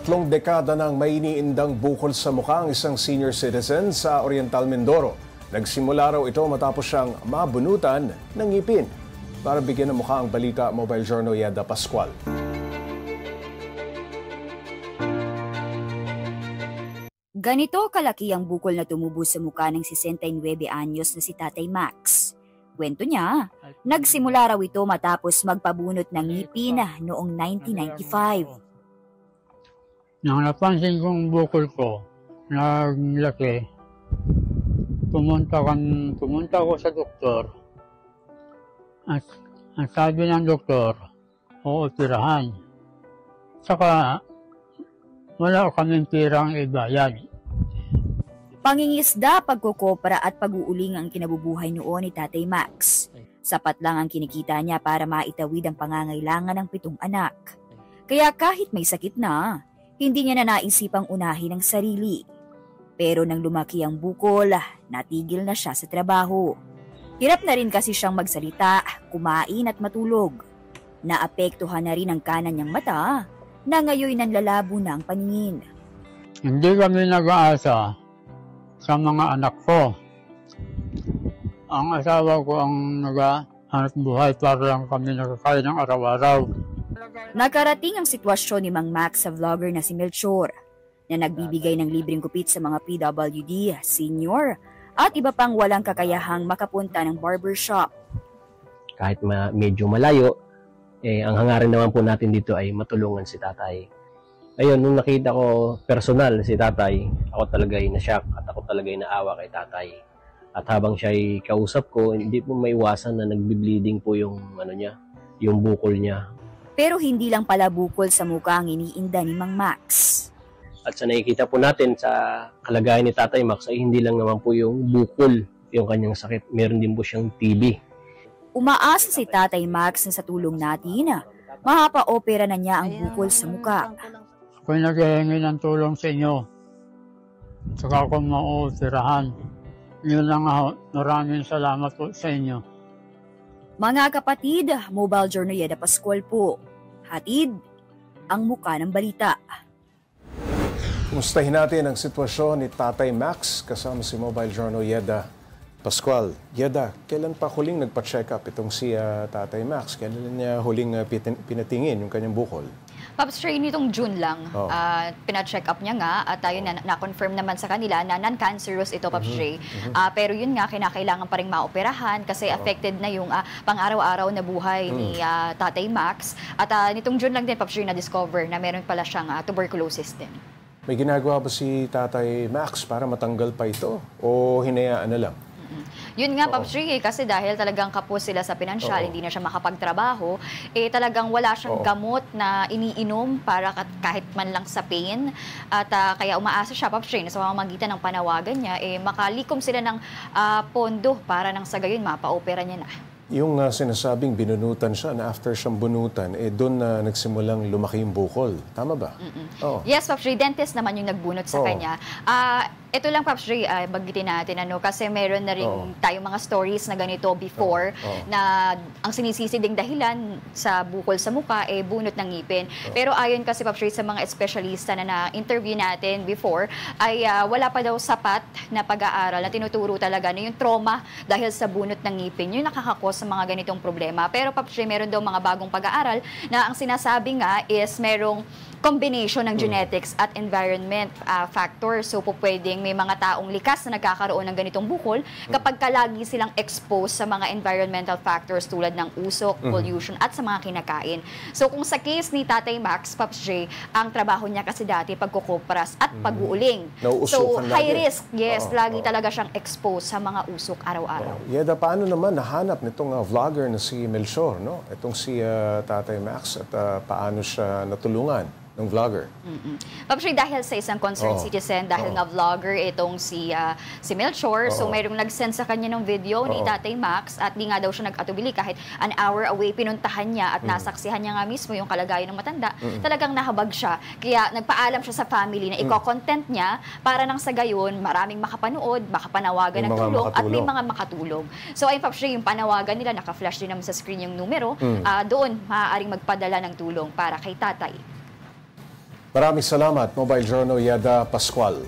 3 dekada nang may iniindang bukol sa mukha ang isang senior citizen sa Oriental Mindoro. Nagsimula raw ito matapos siyang mabunutan ng ngipin. Para bigyan ng mukha ang balita, Mobile Journal Yeda Pascual. Ganito kalaki ang bukol na tumubo sa mukha ng 69 anyos na si Tatay Max. Kwento niya, nagsimula raw ito matapos magpabunot ng ngipin noong 1995. Nang napansin kong bukol ko, naglaki, pumunta ko sa doktor. At ang sabi ng doktor, ooperahan. Saka wala kaming pirang ibayad. Pangingisda, pagkukopra at pag-uuling ang kinabubuhay noon ni Tatay Max. Sapat lang ang kinikita niya para maitawid ang pangangailangan ng 7 anak. Kaya kahit may sakit na, hindi niya na naisipang unahin ang sarili. Pero nang lumaki ang bukol, natigil na siya sa trabaho. Hirap na rin kasi siyang magsalita, kumain at matulog. Naapektuhan na rin ang kanan niyang mata na ngayon nanlalabo na ang paningin. Hindi kami nag-aasa sa mga anak ko. Ang asawa ko ang nag-ahanap buhay para lang kami nakakain ng araw-araw. Nakarating ang sitwasyon ni Mang Max sa vlogger na si Melchor, na nagbibigay ng libreng gupit sa mga PWD, senior, at iba pang walang kakayahang makapunta ng barbershop. Kahit medyo malayo, ang hangarin naman po natin dito ay matulungan si tatay. Ayun, nung nakita ko personal si tatay, ako talaga ay na-shock at ako talaga ay naawa kay tatay. At habang siya ay kausap ko, hindi po maiwasan na nagbi-bleeding po yung yung bukol niya. Pero hindi lang pala bukol sa mukha ang iniinda ni Mang Max. At sa nakikita po natin sa kalagayan ni Tatay Max ay hindi lang naman po yung bukol yung kanyang sakit. Meron din po siyang TB. Umaasa si Tatay Max na sa tulong natin, mapa-opera na niya ang bukol sa mukha. Ako'y naghihingi ng tulong sa inyo. Saka ako mauoperahan. Yun lang ako. Maraming salamat po sa inyo. Mga kapatid, Mobile Journal Yeda Pascual po. Hatid ang muka ng balita. Kumustahin natin ang sitwasyon ni Tatay Max kasama si Mobile Journal Yeda Pascual. Yeda, kailan pa huling nagpa-check up itong si Tatay Max? Kailan niya huling pinatingin yung kanyang bukol? Pops Ray, nitong June lang, pina-check up niya nga at ayun na-confirm naman sa kanila na non-cancerous ito, Pops Ray. Pero yun nga, kinakailangan pa rin maoperahan kasi affected na yung pang-araw-araw na buhay ni Tatay Max. At nitong June lang din, Pops Ray, na-discover na meron pala siyang tuberculosis din. May ginagawa ba si Tatay Max para matanggal pa ito? O hinayaan na lang? Yun nga, Pops Ray, kasi dahil talagang kapos sila sa pinansyal, hindi na siya makapagtrabaho, talagang wala siyang gamot na iniinom para kahit man lang sa pain. At kaya umaasa siya, Pops Ray, na sa pamamagitan ng panawagan niya, makalikom sila ng pondo para nang sa gayon mapa-opera niya na. Yung sinasabing binunutan siya, na after siyang bunutan, doon na nagsimulang lumaki yung bukol. Tama ba? Yes, Pops Ray, dentist naman yung nagbunot sa kanya. Ito lang, Pops Ray, bagitin natin, kasi meron na rin tayong mga stories na ganito before na ang sinisisi ding dahilan sa bukol sa mukha bunot ng ngipin. Pero ayon kasi, Pops Ray, sa mga espesyalista na na-interview natin before, ay wala pa daw sapat na pag-aaral na tinuturo talaga na yung trauma dahil sa bunot ng ngipin, yung nakakakos sa mga ganitong problema. Pero, Pops Ray, meron daw mga bagong pag-aaral na ang sinasabi nga is merong combination ng genetics at environment factor. So, pwedeng may mga taong likas na nagkakaroon ng ganitong bukol kapag lagi silang exposed sa mga environmental factors tulad ng usok, pollution, at sa mga kinakain. So, kung sa case ni Tatay Max, Pops J, ang trabaho niya kasi dati pagkukopras at pag-uuling. So, high risk, yes, lagi talaga siyang exposed sa mga usok araw-araw. Yeda, paano naman nahanap nitong vlogger na si Melchor, no? Itong si Tatay Max, at paano siya natulungan ng vlogger? Pops Ray, dahil sa isang concerned citizen, dahil nga vlogger itong si Melchor, so mayroong nag-send sa kanya ng video ni Tatay Max at di nga daw siya nag-atubili kahit an hour away, pinuntahan niya at nasaksihan niya nga mismo yung kalagayan ng matanda. Talagang nahabag siya. Kaya nagpaalam siya sa family na i-content niya para nang sa gayon maraming makapanood, makapanawagan ng tulong at may mga makatulong. So ayun, Pops Ray, yung panawagan nila, naka-flash din naman sa screen yung numero, doon maaaring magpadala ng tulong para kay Tatay. Maraming salamat, Mobile Journal Yada Pascual.